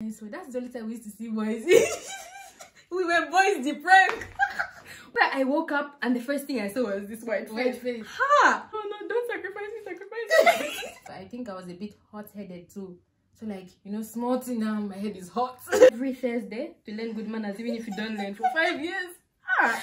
So that's the only time we used to see boys. We were boys the prank. But I woke up and the first thing I saw was this white face. Ha! Oh no, don't sacrifice me. I think I was a bit hot-headed too. So like, you know, small thing now, my head is hot. Every Thursday to learn good manners, even if you don't learn for 5 years. Ah!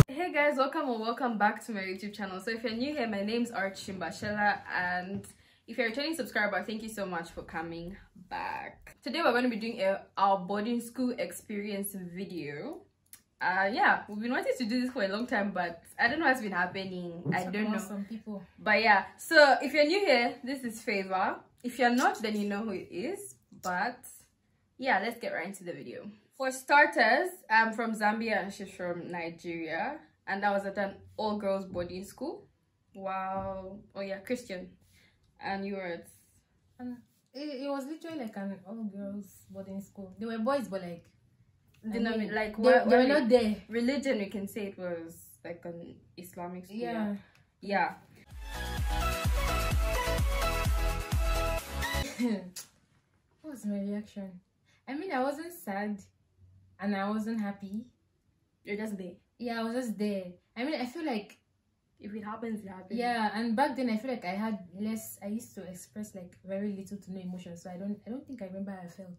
Hey guys, welcome or welcome back to my YouTube channel. So if you're new here, my name's Archimbashela, and if you're a returning subscriber, thank you so much for coming back. Today we're going to be doing our boarding school experience video. Yeah, we've been wanting to do this for a long time, but I don't know what's been happening. I don't know some people. But yeah, so if you're new here, this is Favor. If you're not, then you know who it is. But yeah, let's get right into the video. For starters, I'm from Zambia and she's from Nigeria, and I was at an all-girls boarding school. Wow. Oh yeah, Christian. And you were at... It was literally like an all-girls boarding school. They were boys, but like... They were not there. Religion, we can say it was like an Islamic school. Yeah. Yeah. What was my reaction? I mean, I wasn't sad and I wasn't happy. You're just there. Yeah, I was just there. I mean, I feel like if it happens, it happens. Yeah, and back then I feel like I used to express like very little to no emotion. So I don't think I remember how I felt.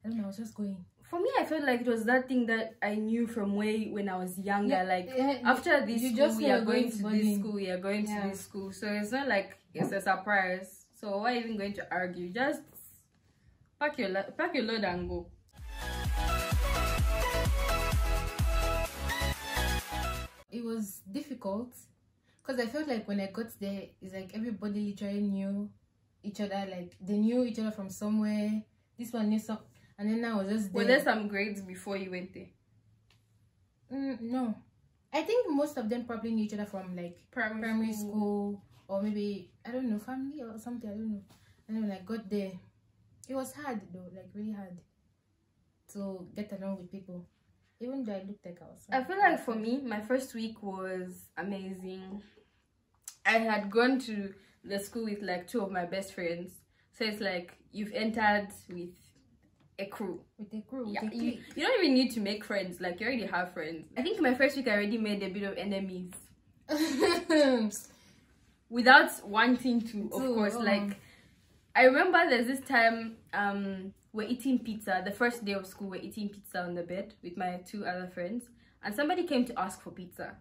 I don't know, I was just going. For me, I felt like it was that thing that I knew from way when I was younger. Yeah, like after this school, we are going to this school, we are going to this school. So it's not like it's a surprise. So why even going to argue? Just pack your load and go. It was difficult because I felt like when I got there, it's like everybody literally knew each other. Like they knew each other from somewhere. This one knew some. And then I was just there. Were there some grades before you went there? No. I think most of them probably knew each other from like primary school or maybe, I don't know, family or something, I don't know. And then when I got there, it was hard though, like really hard to get along with people. Even though I looked like I was... I feel like for me, my first week was amazing. I had gone to the school with like 2 of my best friends. So it's like you've entered with a crew. Yeah, you don't even need to make friends, like you already have friends. I think my first week I already made a bit of enemies without wanting to, of course. Like I remember there's this time we're eating pizza the first day of school. We're eating pizza on the bed with my 2 other friends, and somebody came to ask for pizza,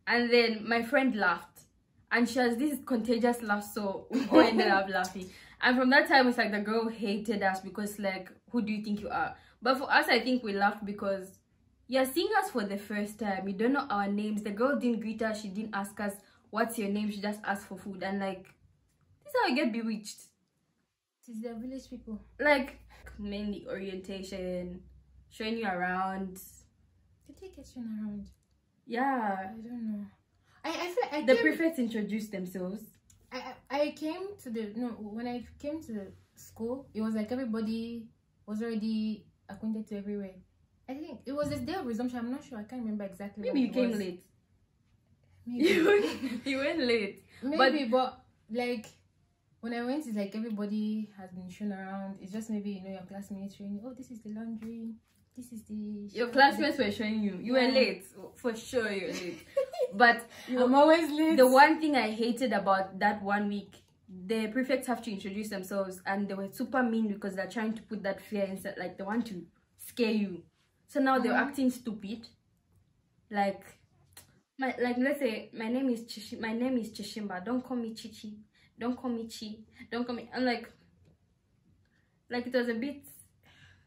and then my friend laughed, and she has this contagious laugh, so we all ended up laughing. And from that time, it's like the girl hated us because, like, who do you think you are? But for us, I think we laughed because you're seeing us for the first time. You don't know our names. The girl didn't greet us. She didn't ask us, what's your name? She just asked for food. And, like, this is how you get bewitched. It is the village people. Like, mainly orientation, showing you around. Did they get you around? Yeah. I don't know. I feel like the prefects introduced themselves. I came to the when I came to the school, it was like everybody was already acquainted to everywhere. I think it was the day of resumption. I'm not sure. I can't remember exactly. Maybe you came late. Maybe you went late. Maybe, but like when I went, it's like everybody has been shown around. It's just maybe, you know, your classmates showing you, oh, this is the laundry. This is the... Your classmates were showing you. You were late. For sure you're late. But I'm always late. The one thing I hated about that 1 week, the prefects have to introduce themselves, and they were super mean because they're trying to put that fear inside. Like they want to scare you. So now they're acting stupid. Like let's say my name is Chishimba. Don't call me Chichi. Don't call me Chi. Don't call me... I'm like it was a bit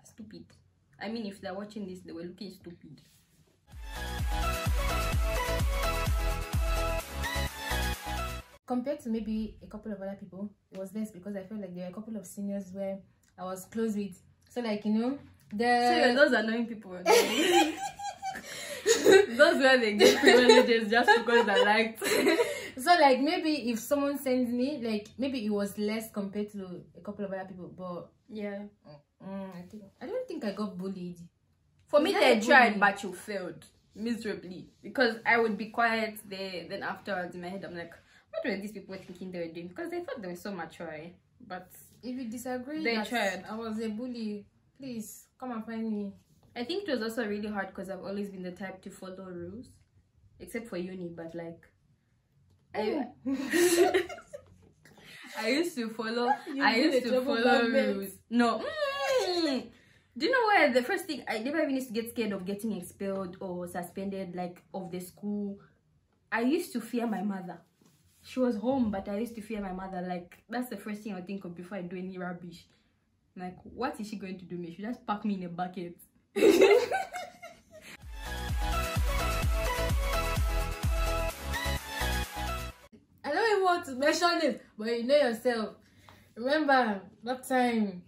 stupid. I mean, if they're watching this, they were looking stupid. Compared to maybe a couple of other people, it was less because I felt like there were a couple of seniors where I was close with. So like, you know, so those annoying people. Those where they get privileges just because they liked. So like maybe if someone sends me, like maybe it was less compared to a couple of other people, but yeah. I don't think I got bullied. For me, they tried, but you failed miserably because I would be quiet there. Then afterwards, in my head, I'm like, what were these people thinking they were doing? Because they thought they were so mature, eh? But if you disagree they that tried. I was a bully, please come and find me. I think it was also really hard because I've always been the type to follow rules, except for uni. But like, I used to follow. I used to follow rules. No. Do you know where the first thing I never even used to get scared of getting expelled or suspended, like of the school. I used to fear my mother. She was home, but I used to fear my mother. Like that's the first thing I think of before I do any rubbish. Like, what is she going to do me? She just pack me in a bucket. I don't even want to mention it, but you know yourself. Remember that time?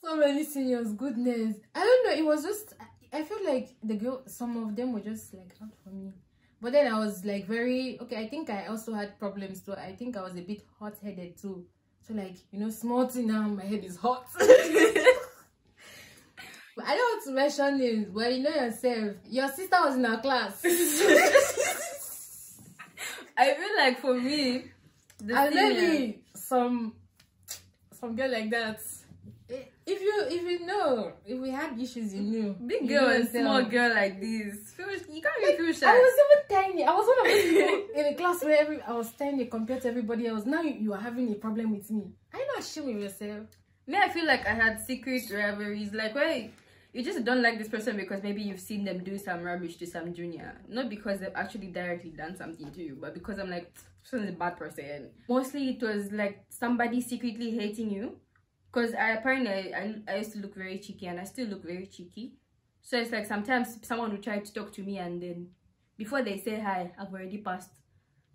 So many seniors, goodness. I don't know, it was just, I feel like the girl, some of them were just like out for me. But then I was like very, okay, I think I also had problems too. I think I was a bit hot-headed too. So like, you know, small thing now, my head is hot. But I don't want to mention this, but you know yourself. Your sister was in our class. I feel like for me, and maybe some girl like that. If you know, if we had issues, you knew. Big girl and small girl like this, you can't be feel shy. I was even tiny. I was one of those people in a class where I was tiny compared to everybody else. Now you are having a problem with me. Are you not ashamed of yourself? Me, I feel like I had secret rivalries. Like, where you just don't like this person because maybe you've seen them do some rubbish to some junior. Not because they've actually directly done something to you, but because I'm like, this person's a bad person. Mostly it was like somebody secretly hating you. Because I used to look very cheeky, and I still look very cheeky. So it's like sometimes someone would try to talk to me, and then before they say hi, I've already passed.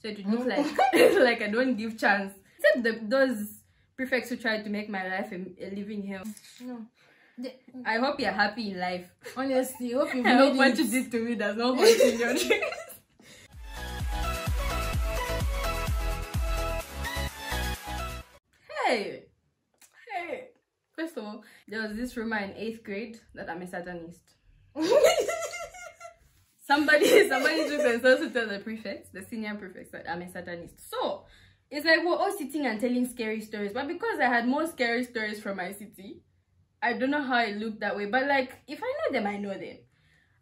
So it would look like like I don't give chance. Except those prefects who tried to make my life a living hell. No. I hope you're happy in life. Honestly, I hope you've I hope what you did to me does not haunt in your dreams. Hey! First of all, there was this rumor in 8th grade that I'm a Satanist. somebody took themselves to tell the prefects, the senior prefects, that I'm a Satanist. So it's like we're all sitting and telling scary stories, but because I had more scary stories from my city, I don't know how it looked that way. But like, if I know them, I know them.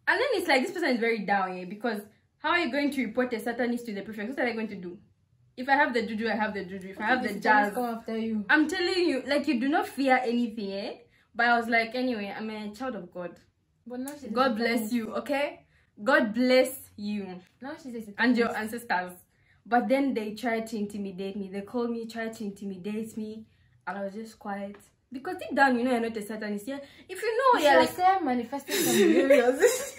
And then it's like this person is very down here, because how are you going to report a Satanist to the prefect? What are they going to do? If I have the juju, I have the juju. If I have the jazz, come after you. I'm telling you, like, you do not fear anything, eh? But I was like, anyway, I'm a child of God. But now she's God bless you, okay? God bless you. Now she's a and your ancestors. But then they tried to intimidate me. They called me, tried to intimidate me, and I was just quiet. Because deep down, you know, you're not a Satanist. Yeah? If you know, you're like manifesting some areas.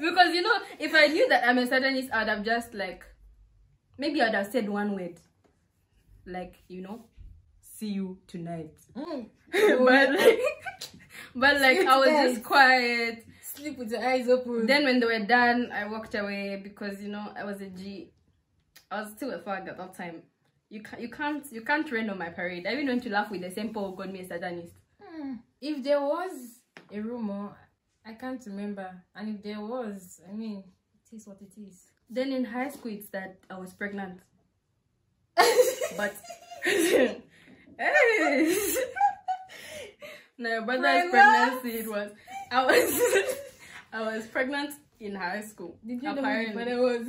Because you know, if I knew that I'm a Satanist, I'd have just like, maybe I'd have said one word, like, you know, see you tonight. but like I was just quiet, sleep with your eyes open. Then when they were done, I walked away because, you know, I was a G. I was still a fag at that time. You can't rain on my parade. I even went to laugh with the same Paul who called me a Satanist. If there was a rumor, I can't remember. And if there was, I mean, it is what it is. Then in high school, it's that I was pregnant. But hey, no, brother's pregnancy. It was I was pregnant in high school. Did you apparently know when I was?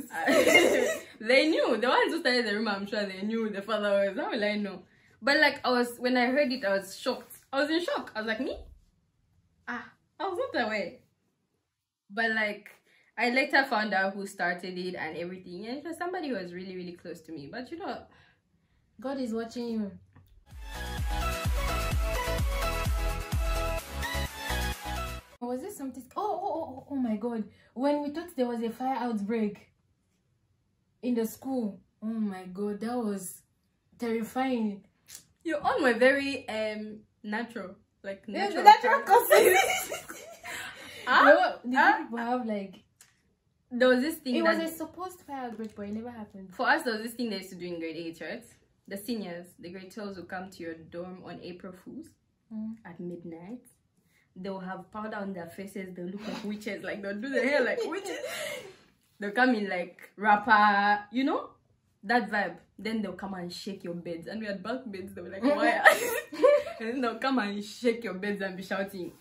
They knew. The ones who started the rumor, I'm sure they knew the father was. How will I know? But like when I heard it, I was shocked. I was in shock. I was like, me? I was not aware. But like, I later found out who started it and everything, and it was somebody who was really, really close to me. But you know, God is watching you. Was this something? Oh my God! When we thought there was a fire outbreak in the school, oh my God, that was terrifying. Your own were very natural, like natural. Natural causes. People have like. There was this thing. It was a supposed fire outbreak, but it never happened. For us, there was this thing they used to do in grade 8, right? The seniors, the grade 12s, would come to your dorm on April Fools at midnight. They'll have powder on their faces. They'll look like witches. Like, they'll do their hair like witches. They'll come in like rapper, you know, that vibe. Then they'll come and shake your beds. And we had bunk beds. They were like, why? And then they'll come and shake your beds and be shouting.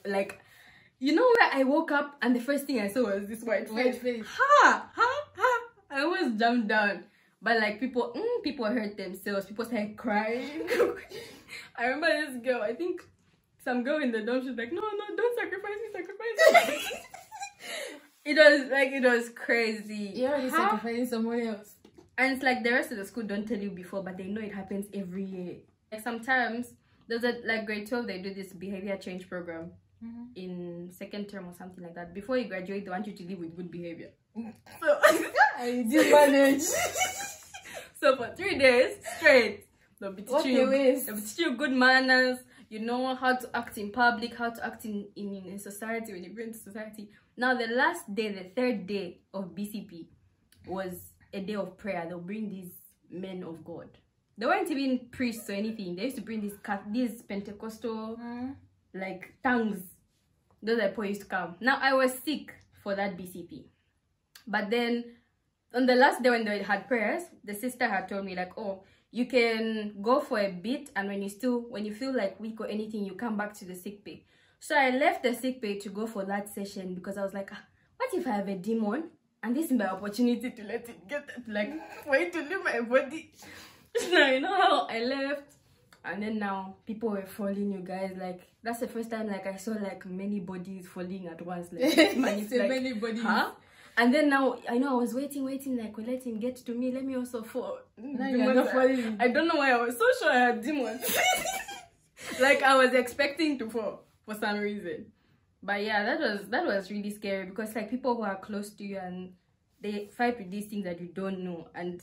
Like, you know where I woke up and the first thing I saw was this white face. Ha! Ha! Ha! I almost jumped down. But like people hurt themselves. People started crying. I remember this girl, I think some girl in the dorm, she's like, no, don't sacrifice me. It was crazy. You're already sacrificing someone else. And it's like the rest of the school don't tell you before, but they know it happens every year. Like sometimes there's like grade 12, they do this behavior change program in second term or something like that. Before you graduate, they want you to live with good behavior. So I did manage. So for 3 days straight, they'll be teaching you good manners. You know how to act in public, how to act in society when you go into society. Now the last day, the third day of BCP was a day of prayer. They'll bring these men of God. They weren't even priests or anything. They used to bring these Pentecostal like tongues. Those people used to come. Now I was sick for that BCP, but then on the last day when they had prayers, the sister had told me like, oh, you can go for a bit, and when you feel like weak or anything, you come back to the sick bay. So I left the sick bay to go for that session because I was like, what if I have a demon and this is my opportunity to let it get like for it to leave my body? Now you know how I left, and then now people were falling, you guys. Like that's the first time like I saw like many bodies falling at once. Like, many bodies. Huh? And then now I know I was waiting, like, well, let him get to me. Let me also fall. Now you're not falling. I don't know why I was so sure I had demons. Like I was expecting to fall for some reason. But yeah, that was really scary because like people who are close to you and they fight with these things that you don't know. And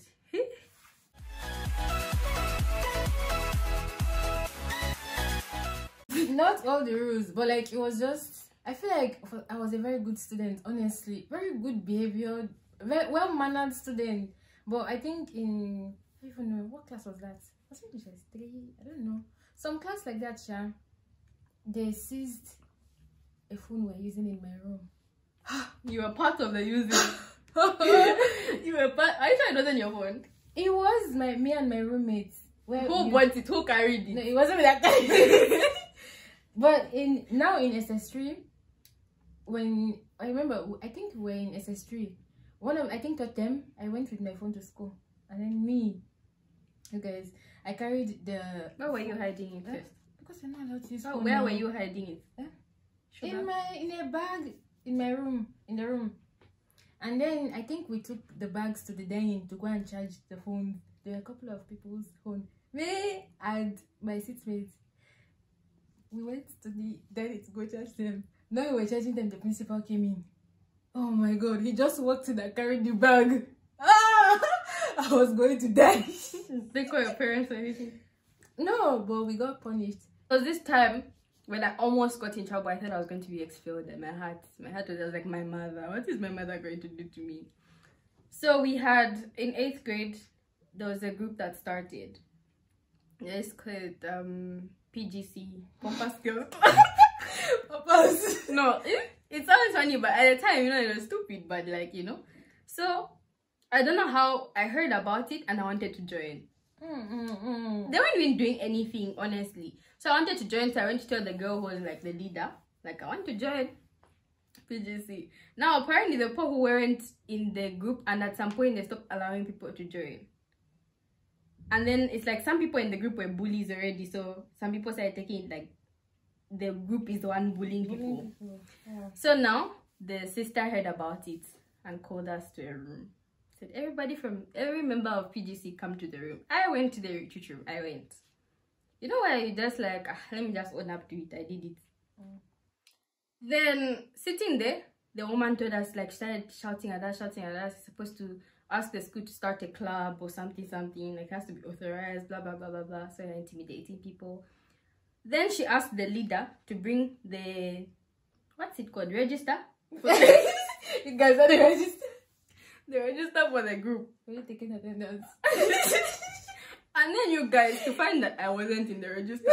not all the rules, but like it was just, I feel like I was a very good student, honestly. Very good behavior, very well-mannered student. But I think in, I don't even know, what class was that? Was it just 3? I don't know. Some class like that, Sha, they seized a phone we're using in my room. You were part of the using. You were part. Are you sure it wasn't your phone? It was me and my roommates. Who bought it? Who carried it? No, it wasn't me that time. But now in SS3, when I remember, I think we were in SS3. I think third term, I went with my phone to school, and then me, you guys, I carried the. Where were you hiding it first? Because I'm not allowed to use phone. Where were you hiding it? In a bag in my room, in the room. And then I think we took the bags to the dining to go and charge the phones. There were a couple of people's phone. Me and my seatmates, we went to the dining to go charge them. Now we were charging them, the principal came in. Oh my god, he just walked in and carried the bag. I was going to die. They call your parents or anything? No, but we got punished. Because this time, when I almost got in trouble, I thought I was going to be expelled. And my heart was like, my mother. What is my mother going to do to me? So we had, in 8th grade, there was a group that started. It's called PGC, Pompous Girl. No, it sounds funny, but at the time, you know, it was stupid, but like, you know. So, I don't know how I heard about it and I wanted to join. They weren't even doing anything, honestly. So I wanted to join, so I went to tell the girl who was like the leader, like, I want to join PGC. Now, apparently, the people who weren't in the group, and at some point, they stopped allowing people to join. And then it's like some people in the group were bullies already, so some people started taking it like the group is the one bullying people. Yeah. So now the sister heard about it and called us to a room. Said every member of PGC come to the room. I went to the retreat room. I went. You know why? You just like, let me just own up to it. I did it. Then sitting there, the woman told us, like, started shouting at us, supposed to ask the school to start a club or something, like it has to be authorized, blah, blah, blah, blah, blah. So you're intimidating people. Then she asked the leader to bring the, what's it called, register? You guys are the register? The register for the group. Were you taking attendance? And then you guys, to find that I wasn't in the register.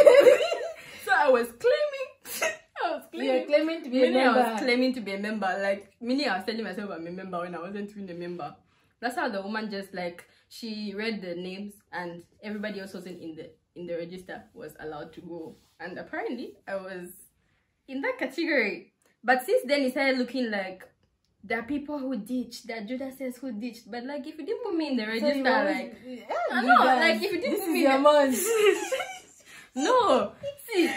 So I was claiming You're claiming to be a Meaning member. I was claiming to be a member. Like, meaning I was telling myself I'm a member when I wasn't even a member. That's how the woman just like, she read the names and everybody else wasn't in the register was allowed to go. And apparently I was in that category. But since then it started looking like there are people who ditched, there are Judas's who ditched. But like if you didn't put me in the register, like I know, like if you didn't put me in the no, see,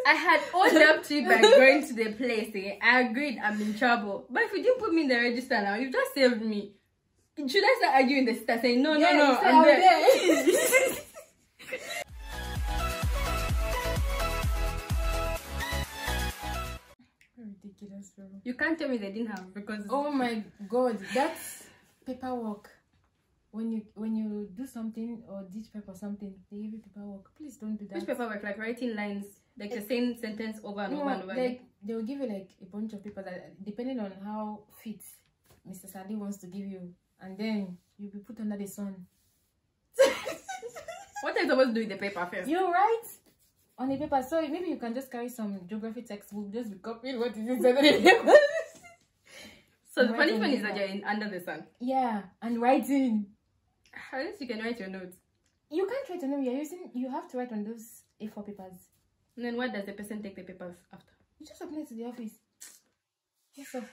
I had owned up to it by going to the place. I agreed I'm in trouble. But if you didn't put me in the register now, you just saved me. Should I start arguing the sister saying no, I'm there? Ridiculous, bro. You can't tell me they didn't have because oh my god, that's paperwork. When you do something or ditch paper or something, they give you paperwork. Please don't do that. Which paperwork? Like writing lines, like the same sentence over and over and over. Like they will give you like a bunch of papers that, depending on how fit Mr. Sadi wants to give you, and then you'll be put under the sun. What are you supposed to do with the paper first? You write on the paper, so maybe you can just carry some geography textbook, just be copying what is inside the paper. So the funny one is that you're under the sun. Yeah, and writing. At least you can write your notes. You can't write on them. You have to write on those A4 papers. And then what does the person take the papers after? You just apply to the office. Yes, sir.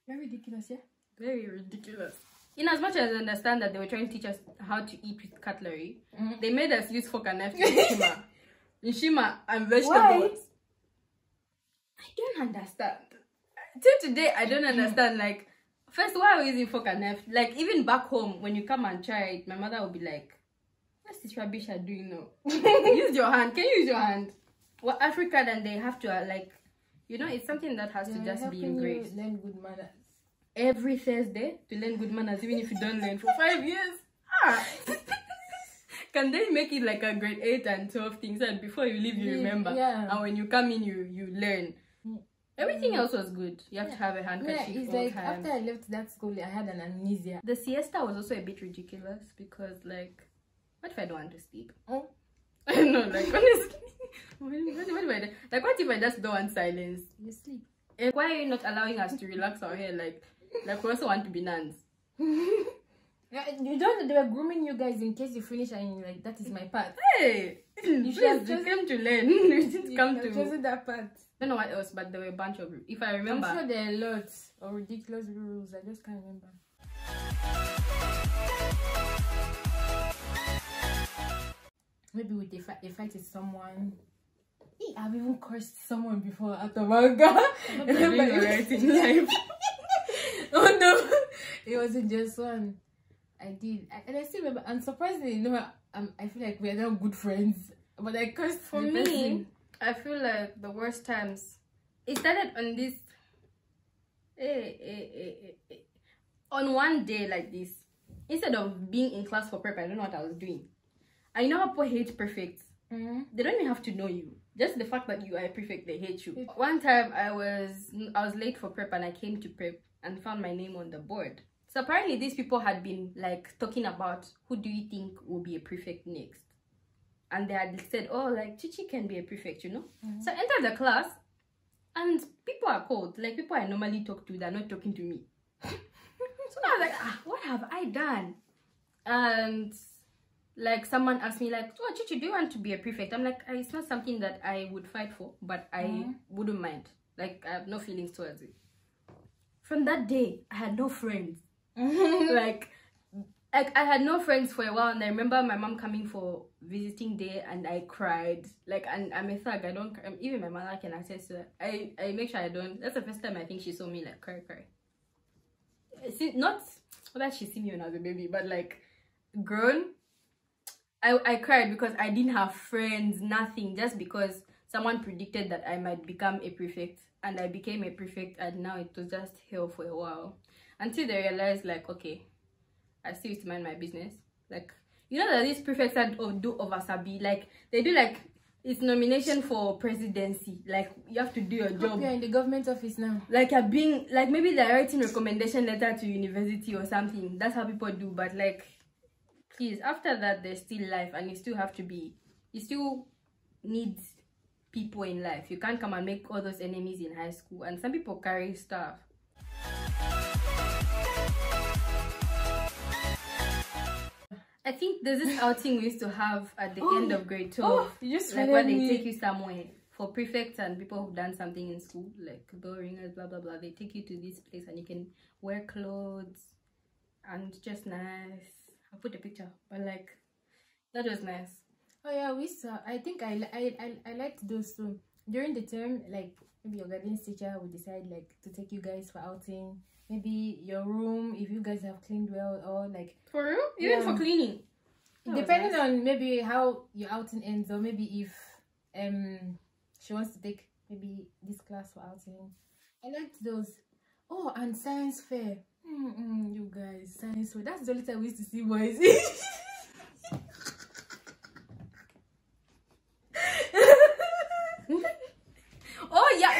Very ridiculous, yeah? Very ridiculous. In as much as I understand that they were trying to teach us how to eat with cutlery, they made us use fork and knife to eat shima. In shima and vegetables. Why? I don't understand. Till today, I don't understand. Like, first, why are we using fork and knife? Like, even back home, when you come and try it, my mother will be like, what's this rubbish you're doing now? Use your hand. Can you use your hand? Well, Africa, then they have to, like, you know, it's something that has to just be engraved. Learn good manners. Every Thursday to learn good manners, even if you don't learn for 5 years. Ah. Can they make it like a grade 8 and 12 things and before you leave you remember? Yeah. And when you come in you learn. Everything else was good. You have to have a handkerchief. Yeah, it's like after I left that school I had an amnesia. The siesta was also a bit ridiculous because like what if I don't want to sleep? Oh. I don't know, like honestly. what do I do? Like what if I just don't want silence? You sleep. And why are you not allowing us to relax our hair? Like we also want to be nuns. You don't know they were grooming you guys in case you finish and you're like, that is my part. Hey! You came to learn. You didn't come to chosen that part. I don't know what else, but there were a bunch of, if I remember. I'm sure there are lots of ridiculous rules. I just can't remember. Maybe with a fight with someone. I've even cursed someone before out of anger. Oh no, it wasn't just one. I did, and I still remember. And surprisingly, you know, I feel like we are now good friends. But I cursed for me. Person. I feel like the worst times. It started on this. On one day like this, instead of being in class for prep, I don't know what I was doing. And you know how people hate prefects. They don't even have to know you. Just the fact that you are a prefect, they hate you. One time I was late for prep and I came to prep and found my name on the board. So apparently these people had been like talking about who do you think will be a prefect next. And they had said, oh, like Chichi can be a prefect, you know. So I entered the class and people are cold. Like people I normally talk to, they're not talking to me. So I was like, what have I done? And like someone asked me like, oh Chichi, do you want to be a prefect? I'm like, it's not something that I would fight for, but I wouldn't mind. Like I have no feelings towards it. From that day, I had no friends. like I had no friends for a while, and I remember my mom coming for visiting day and I cried. Like, and I'm a thug, I don't, even my mother can attest to that. I make sure I don't. That's the first time I think she saw me like cry. See, not that she seen me when I was a baby, but like grown, I cried because I didn't have friends, nothing, just because someone predicted that I might become a prefect, and I became a prefect, and now it was just hell for a while. Until they realized, like, okay, I still used to mind my business. Like, you know that these prefects do over Sabi, like, they do, like, it's nomination for presidency. Like, you have to do your job. You're in the government office now. Like, you're being, like, maybe they're writing recommendation letter to university or something. That's how people do. But, like, please, after that, there's still life, and you still have to be, you still need people in life. You can't come and make all those enemies in high school. And some people carry stuff. I think there's this outing we used to have at the end of grade 12. Oh, you just like when they take you somewhere for prefects and people who've done something in school, like bell ringers, blah blah blah. They take you to this place and you can wear clothes and just nice. I'll put a picture, but like that was nice. Oh yeah, we saw. I think I liked those too. During the term, like maybe your guidance teacher would decide like to take you guys for outing. Maybe your room, if you guys have cleaned well, or like for real, even for cleaning. Depending on maybe how your outing ends, or maybe if she wants to take maybe this class for outing. I liked those. Oh, and science fair. You guys, science fair. That's the only time we used to see boys. Oh yeah.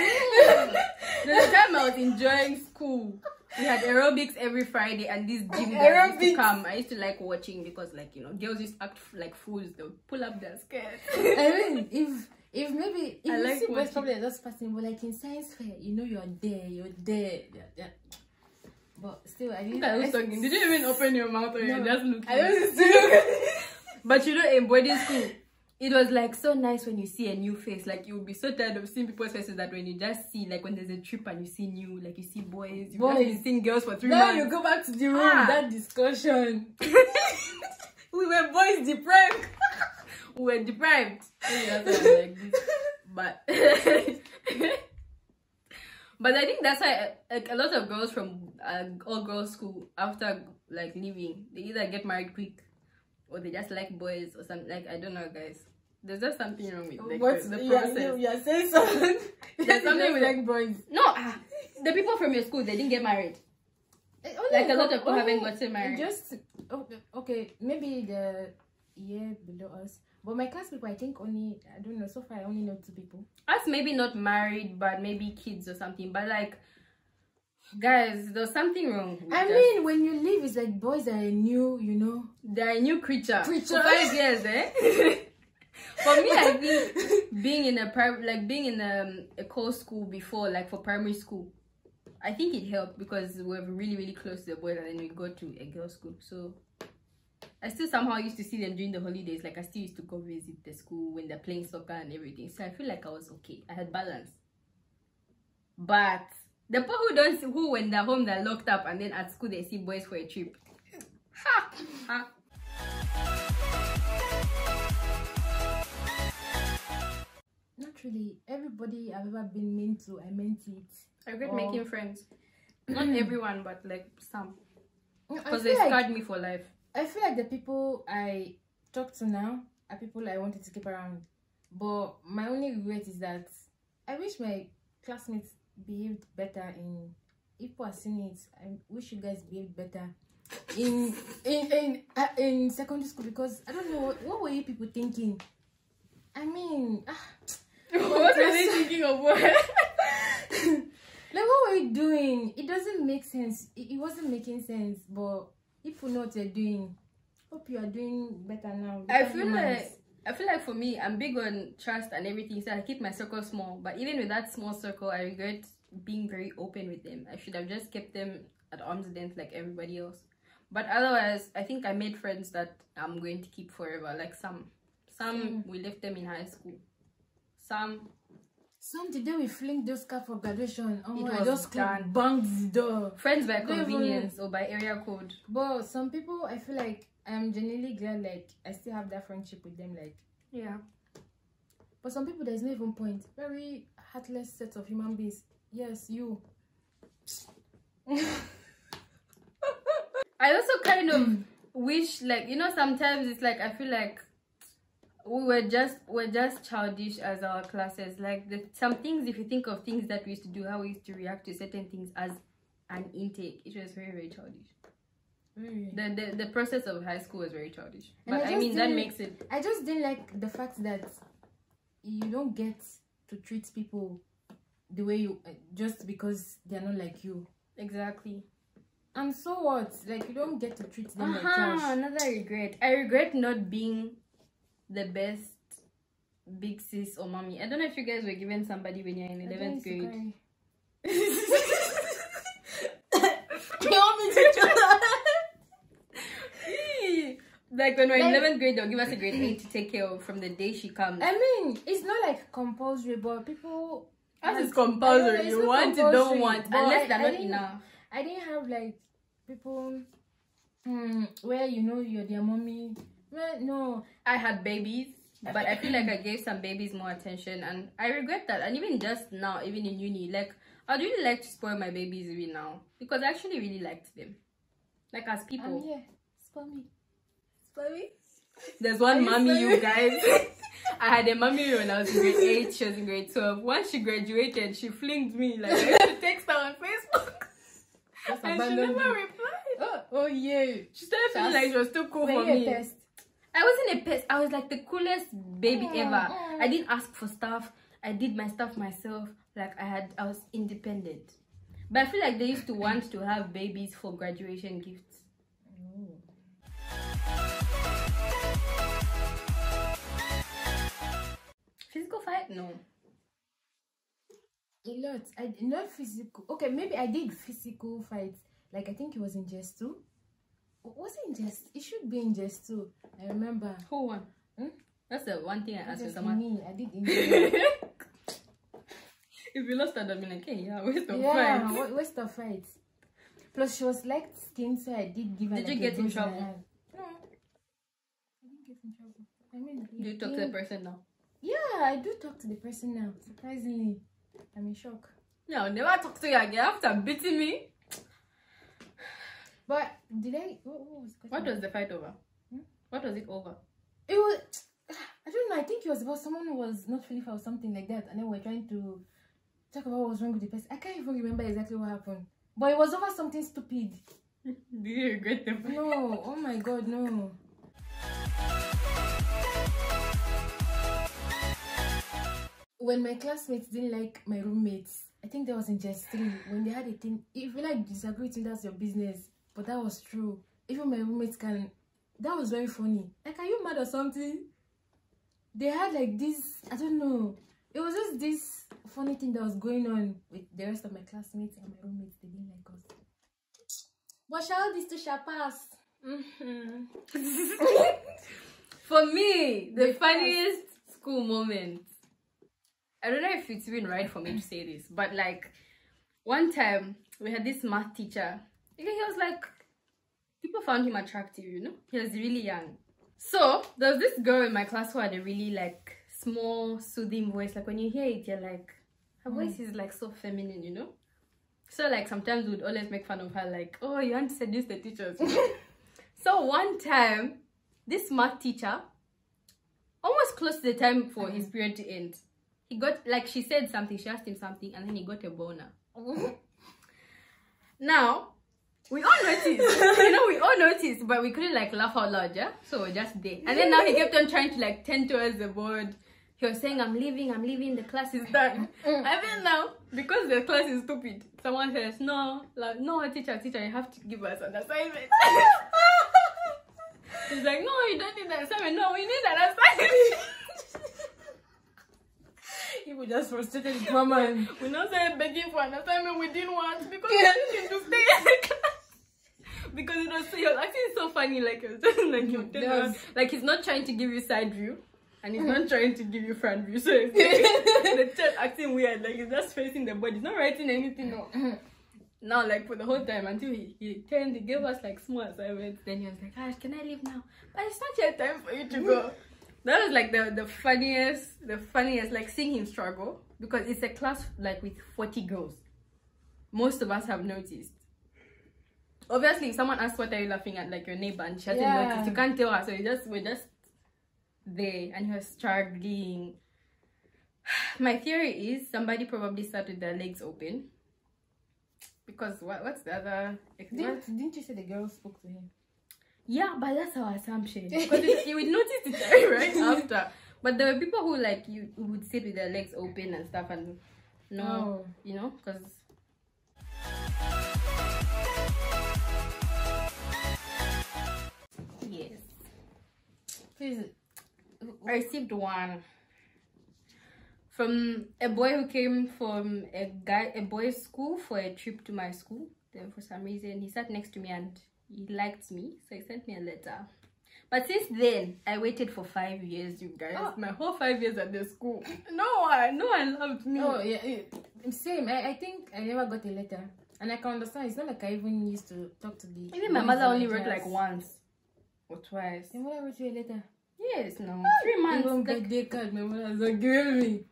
The time I was enjoying school, we had aerobics every Friday, and this gym girls used to come. I used to like watching because, like, you know, girls used to act like fools. They would pull up their skirts. I mean, if maybe if you see boys probably just passing, but like in science fair, you know you're there. Yeah. But still, I didn't. I was talking. Did you even open your mouth or you just looking? I was still. But you know, in boarding school, it was like so nice when you see a new face. Like you'll be so tired of seeing people's faces that when you just see, like when there's a trip and you see new, like you see boys, you've been seeing girls for 3 months. Now you go back to the room. That discussion. We were boys deprived. We were deprived. That's why I'm like this. But I think that's why like a lot of girls from all girls school, after like leaving, they either get married quick or they just like boys or something. Like, I don't know, guys. There's just something wrong with like, the process. You're saying something. There's something with like boys. No, the people from your school, they didn't get married. Like a lot of people haven't gotten married. Just okay, maybe the year below us. But my class people, I think only, I don't know, so far I only know 2 people. Us maybe not married, but maybe kids or something. But like, guys, there's something wrong. I mean, when you leave, it's like boys are a new, you know. They're a new creature. For 5 years, eh? For me, I think being in a core school before, like for primary school, I think it helped because we were really, really close to the boys and then we go to a girls' school. So I still somehow used to see them during the holidays. Like I still used to go visit the school when they're playing soccer and everything. So I feel like I was okay. I had balance. But the people who when they're home they're locked up and then at school they see boys for a trip. Not really. Everybody I've ever been mean to, I meant it. I regret making friends. Not everyone, but like some. Because they scarred me for life. I feel like the people I talk to now are people I wanted to keep around. But my only regret is that I wish my classmates behaved better if people are seeing it. I wish you guys behaved better in secondary school, because I don't know what were you people thinking. I mean, what are they thinking of? What? Like, what were you doing? It doesn't make sense. It wasn't making sense. But if you know what you're doing, hope you are doing better now. I feel like for me, I'm big on trust and everything, so I keep my circle small. But even with that small circle, I regret being very open with them. I should have just kept them at arm's length like everybody else. But otherwise, I think I made friends that I'm going to keep forever. Like some we left them in high school. Some today we fling those cars for graduation. Oh my, was just done. Banged the door. Friends by convenience or by area code. But some people, I feel like I'm genuinely glad like I still have that friendship with them. Like, yeah. But some people, there's no even point. Very heartless set of human beings. Yes, you. I also kind of wish, like, you know, sometimes it's like I feel like we're just childish as our classes. Like some things, if you think of things that we used to do, how we used to react to certain things as an intake, it was very, very childish. The process of high school was very childish. But I mean, that makes it. I just didn't like the fact that you don't get to treat people the way you just because they're not like you. Exactly. And so what? Like, you don't get to treat them like trash. Another regret. I regret not being the best big sis or mommy. I don't know if you guys were given somebody when you're in 11th grade. You want me to do that? Like when we're in 11th grade, they'll give us a grade 8 to take care of from the day she comes. I mean, it's not like compulsory, but people... As it's compulsory, you want it, don't want, unless they're not enough. I didn't have like people where you know you're their mommy. Well, no. I had babies, but I feel like I gave some babies more attention, and I regret that. And even just now, even in uni, like I'd really like to spoil my babies even now, because I actually really liked them, like as people. Yeah, spoil me. Spoil me. There's one mommy, you guys. I had a mommy when I was in grade 8, she was in grade 12. Once she graduated, she flinged me. Like, I used to text her on Facebook. And she never replied. Oh yeah. She started feeling like she was too cool for me. Pest? I wasn't a pest. I was like the coolest baby ever. I didn't ask for stuff. I did my stuff myself. Like, I was independent. But I feel like they used to want to have babies for graduation gifts. Physical fight? No. A lot. Not physical. Okay, maybe I did physical fights. Like, I think it was in just 2. Was it in just? It should be in just 2. I remember. Who won? That's the one thing I asked you. Me. I did in If you lost, I'd have been like, hey, yeah, waste of fight. Yeah, waste of fight. Plus, she was light skinned, so I did give her. Did you get in trouble? No. I didn't get in trouble. I mean, do you talk to the person now? Yeah, I do talk to the person now. Surprisingly, I'm in shock. No, never talk to you again after beating me. But did I? What was the fight over? What was it over? It was. I don't know. I think it was about someone who was not feeling for something like that, and then we're trying to talk about what was wrong with the person. I can't even remember exactly what happened, but it was over something stupid. Do you regret the fight? No. Oh my God, no. When my classmates didn't like my roommates, I think that was in just 3, when they had a thing. If you like disagree with me, that's your business. But that was true. Even my roommates can. That was very funny. Like, are you mad or something? They had like this, I don't know. It was just this funny thing that was going on with the rest of my classmates and my roommates. They didn't like us. But shall this to shall pass? For me, the funniest school moment. I don't know if it's even right for me to say this, but like one time we had this math teacher. He was like, people found him attractive, you know? He was really young. So there was this girl in my class who had a really like small, soothing voice. Like when you hear it, you're like, her voice is like so feminine, you know? So like sometimes we'd always make fun of her, like, oh, you want to seduce the teachers. So one time, this math teacher, almost close to the time for his period to end, he got, like, she said something, she asked him something, and then he got a boner. Now, we all noticed, you know, we all noticed, but we couldn't, like, laugh out loud, yeah? So we're just there. And then now he kept on trying to, like, tend towards the board. He was saying, I'm leaving, the class is done. And then now, because the class is stupid, someone says, no, like, no, teacher, you have to give us an assignment. He's like, no, you don't need an assignment. No, we need an assignment. People just frustrated with mama. We not started begging for an assignment we didn't want because we didn't to stay in the class. Because it was, he was actually so funny, like, it was just like, like he's not trying to give you side view and he's not trying to give you front view. So it's like, the child acting weird, like he's just facing the board, he's not writing anything. No. Now, like, for the whole time until he turned, he gave us like small assignments. Then he was like, Ash, can I leave now? But it's not yet time for you to go. That was like the funniest, like seeing him struggle, because it's a class like with 40 girls. Most of us have noticed. Obviously, if someone asks what are you laughing at, like your neighbor, and she hasn't noticed, you can't tell her. So we're just there, and he was struggling. My theory is somebody probably sat with their legs open. Because what's the other? Didn't you say the girl spoke to him? Yeah, but that's our assumption. Because you would notice it right after. But there were people who like you would sit with their legs open and stuff, and no, you know, because. Yes. Please. I received one. from a boy who came from a boys' school for a trip to my school. Then for some reason he sat next to me and he liked me, so he sent me a letter. But since then, I waited for 5 years, you guys. Oh. My whole 5 years at the school. No one loved me. Oh, yeah. Same. I think I never got a letter. And I can understand. It's not like I even used to talk to the... Even my mother only wrote like once or twice. Your mother wrote you a letter? Yes, no. 3 months. Even birthday card, my mother has not given me.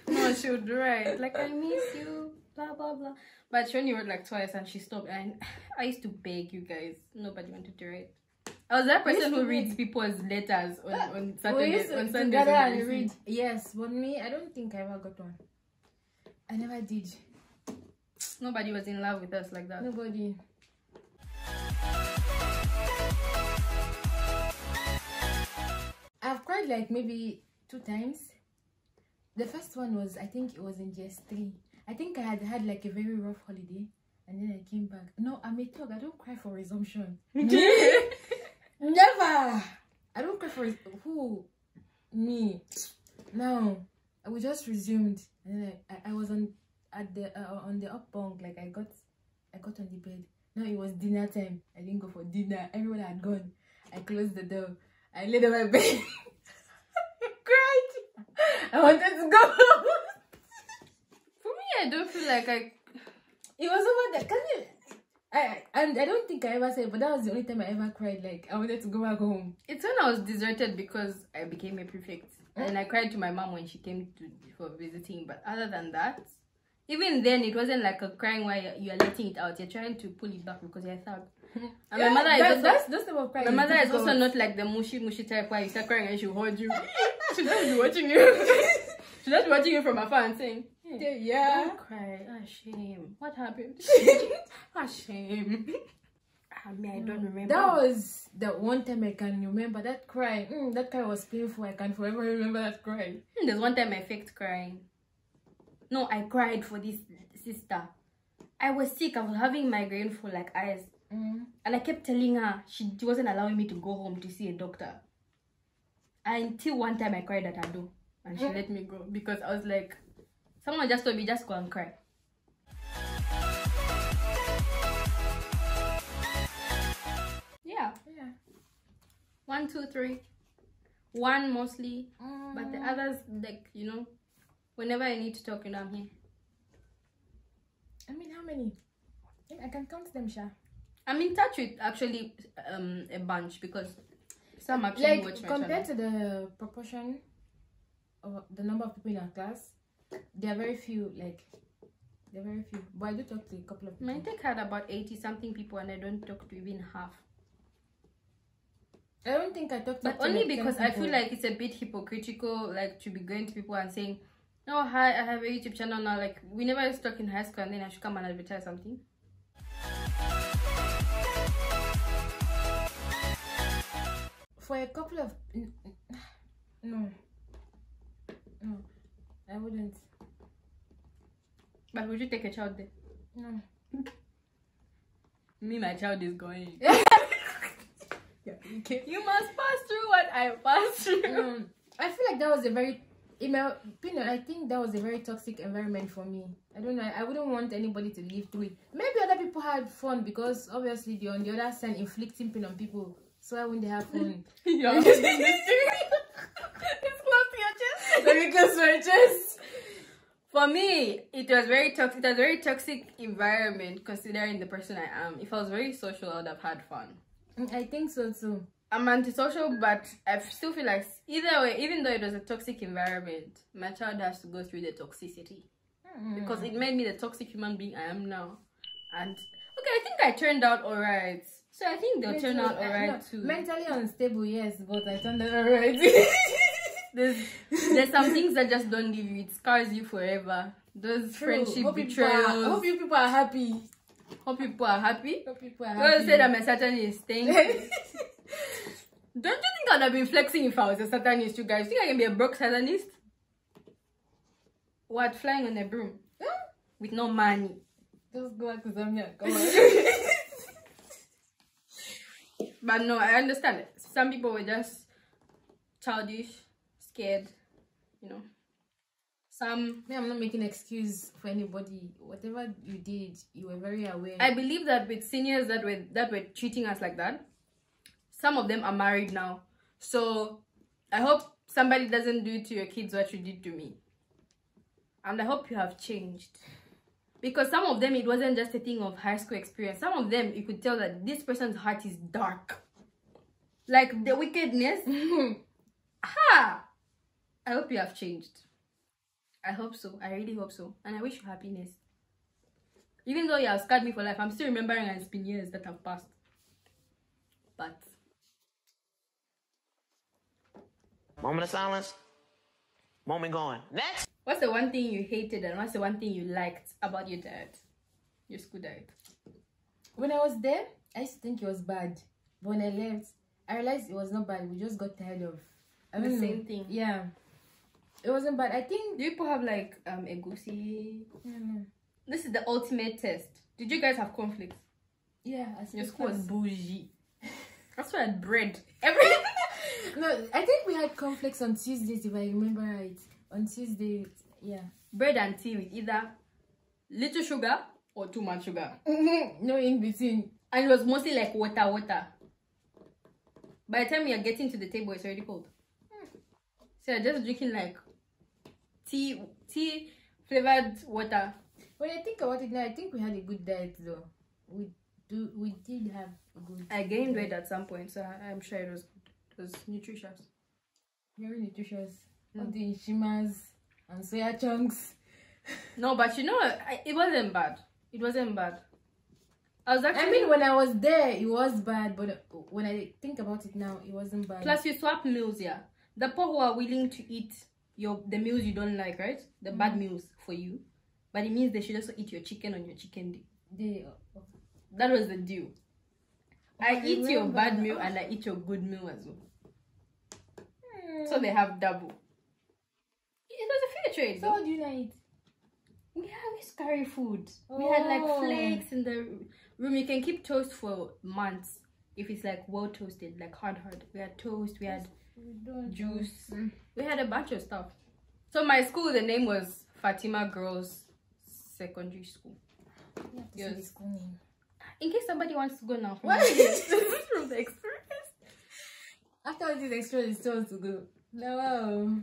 No, she would write. Like, I miss you, blah, blah, blah. But she only wrote like twice and she stopped. And I used to beg you guys. Nobody wanted to write. I was that person who reads people's letters on Saturdays. On Sundays and read. Yes, but me, I don't think I ever got one. I never did. Nobody was in love with us like that. Nobody. I've cried like maybe 2 times. The first one was, I think it was in GS3. I think I had like a very rough holiday. And then I came back. No, I'm a thug. I don't cry for resumption. Never. I don't cry for who? Me. No. We just resumed. And then I was on the up bunk. Like I got on the bed. Now it was dinner time. I didn't go for dinner. Everyone had gone. I closed the door. I laid on my bed. I cried. I wanted to go. For me, I don't feel like it was over there. Can you? I don't think I ever said, but that was the only time I ever cried. Like I wanted to go back home. It's when I was deserted because I became a prefect, and I cried to my mom when she came for visiting. But other than that, even then, it wasn't like a crying where you are letting it out. You're trying to pull it back because you're thug. And my mother my mother is also not like the mushy type where you start crying and she'll hold you. She'll just be watching you. She'll just be watching you from afar and saying, yeah. Don't cry. Ah, shame. What happened? Ah, shame. I mean, I don't remember. That was the one time I can remember that cry. That cry was painful. I can forever remember that cry. There's one time I faked crying. No, I cried for this sister. I was sick. I was having migraine for like hours. And I kept telling her she wasn't allowing me to go home to see a doctor. Until one time I cried at her door. And she let me go. Because I was like, someone just told me, just go and cry. Yeah. 1, 2, 3. 1 mostly. But the others, like, you know, whenever I need to talk, you know, I'm here. I mean, how many? I can count them, Sha. I'm in touch with actually a bunch because some actually like, watch my compared channel. to the proportion of the number of people in our class, there are very few. Like, there are very few. But I do talk to a couple of people. My tech had about 80 something people and I don't talk to even half. I don't think I talk to but only like because I feel like it's a bit hypocritical, like to be going to people and saying, oh hi, I have a YouTube channel now. Like we never used to talk in high school and then I should come and advertise something. For a couple of no, I wouldn't. But would you take a child there? No. Me, my child is going. Yeah, you must pass through what I passed through. I feel like that was a very, in my opinion, I think that was a very toxic environment for me. I don't know. I wouldn't want anybody to live through it. Maybe other people had fun because obviously they're on the other side inflicting pain on people. So why wouldn't they have fun? You're almost doing this thing. It's close to your chest. Let me close my chest. For me, it was very toxic. It was a very toxic environment considering the person I am. If I was very social, I would have had fun. I think so too. I'm antisocial, but I still feel like either way, even though it was a toxic environment, my child has to go through the toxicity. Because it made me the toxic human being I am now. And okay, I think I turned out alright. So I think they'll turn out alright too. Mentally unstable, yes, but I turned out alright. There's some things that just don't leave you. It scars you forever. Those friendship betrayals. I hope you people are happy. Hope people are happy. Hope people are happy. Don't say I'm a Satanist. Thank you. Don't you think I'd have been flexing if I was a Satanist, you guys? Think I can be a broke Satanist? What, flying on a broom? With no money. Just go back to Zambia. Come on. But no, I understand it. Some people were just childish, scared, you know. Some. I'm not making excuse for anybody. Whatever you did, you were very aware. I believe that with seniors that were treating us like that, some of them are married now. So I hope somebody doesn't do to your kids what you did to me. And I hope you have changed. Because some of them, it wasn't just a thing of high school experience. Some of them, you could tell that this person's heart is dark. Like the wickedness. Ha! I hope you have changed. I hope so. I really hope so. And I wish you happiness. Even though you have scarred me for life, I'm still remembering, and it's been years that have passed. But moment of silence. Moment going. Next. What's the one thing you hated and what's the one thing you liked about your diet? Your school diet? When I was there, I used to think it was bad. But when I left, I realized it was not bad. We just got tired of The same thing. Yeah. It wasn't bad. I think... Do people have like egusi? No. This is the ultimate test. Did you guys have conflicts? Yeah. Your school was bougie. That's why I had bread. No, I think we had conflicts on Tuesdays, if I remember right. On Tuesday, yeah. Bread and tea with either little sugar or too much sugar. No in between. And it was mostly like water. By the time you're getting to the table, it's already cold. So you're just drinking like tea flavored water. When I think about it now, I think we had a good diet though. We did have a good I gained weight at some point, so I'm sure it was good. It was nutritious. Very nutritious. All the shimas and soya chunks. No, but you know, it wasn't bad. It wasn't bad. I was actually... I mean, when I was there, it was bad, but when I think about it now, it wasn't bad. Plus, you swap meals, yeah. The poor who are willing to eat the meals you don't like, right? The bad meals for you. But it means they should also eat your chicken on your chicken day. That was the deal. I eat your bad meal and I eat your good meal as well. So they have double. It was a fair trade. So what do you like? We scurry food. We had like flakes in the room. You can keep toast for months if it's like well toasted, like hard. We had toast, we had juice. We had a bunch of stuff. So my school, the name was Fatima Girls Secondary School. Yeah, school name. In case somebody wants to go now from the experience. After this experience, still wants to go. No,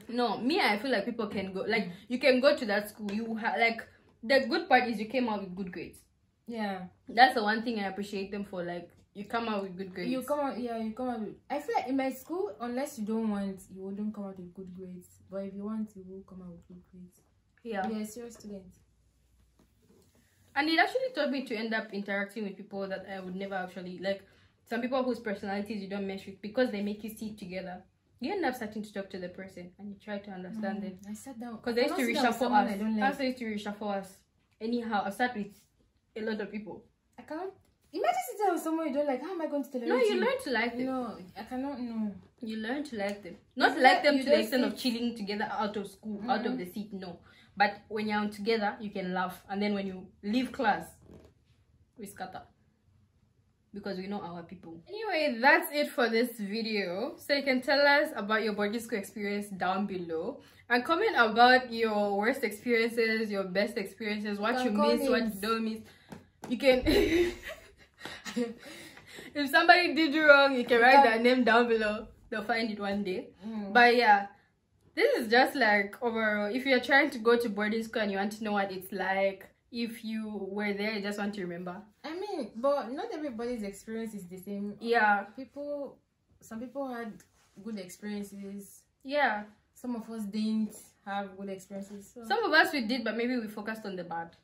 I feel like people can go. Like you can go to that school. You have like the good part is you came out with good grades. Yeah, that's the one thing I appreciate them for. Like you come out with good grades. You come out with... I feel like in my school, unless you don't want, you wouldn't come out with good grades. But if you want, you will come out with good grades. Yeah, you're a serious student. And it actually taught me to end up interacting with people that I would never actually like. Some people whose personalities you don't mesh with because they make you sit together. You end up starting to talk to the person and you try to understand them. I sat down because they used to reshuffle us. Also used to reshuffle us. Anyhow, I sat with a lot of people. I can't imagine sitting down with someone you don't like. How am I going to tell you? No, you learn to like them. No, I cannot. No, you learn to like them. Not like them to the extent of chilling together out of school, out of the seat. No, but when you're together, you can laugh, and then when you leave class, we scatter. Because we know our people. Anyway, that's it for this video. So you can tell us about your boarding school experience down below. And comment about your worst experiences, your best experiences, what you miss, what you don't miss. You can... If somebody did you wrong, you can write their name down below. They'll find it one day. But yeah, this is just like overall. If you're trying to go to boarding school and you want to know what it's like, if you were there, you just want to remember. I mean, but not everybody's experience is the same. Yeah. Some people had good experiences. Yeah. Some of us didn't have good experiences. So. Some of us we did, but maybe we focused on the bad.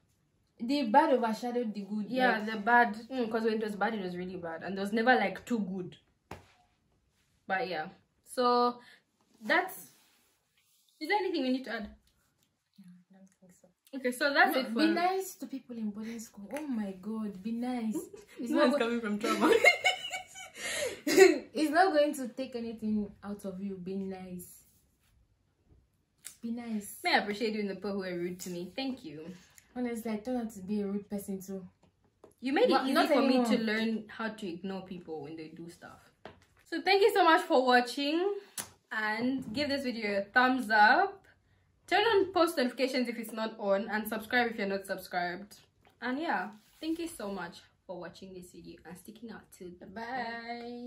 The bad overshadowed the good. Yeah, the bad. Because when it was bad, it was really bad. And there was never like too good. But yeah. So, that's... Is there anything we need to add? Okay, so that's it for... Be nice to people in boarding school. Oh my god, be nice. It's not coming from trauma. It's not going to take anything out of you. Be nice. Be nice. May I appreciate you in the people who were rude to me. Thank you. Honestly, I turned out to be a rude person too. You made it easy for me to learn how to ignore people when they do stuff. So thank you so much for watching. And give this video a thumbs up. Turn on post notifications if it's not on, and subscribe if you're not subscribed. And yeah, thank you so much for watching this video and sticking out to the bye.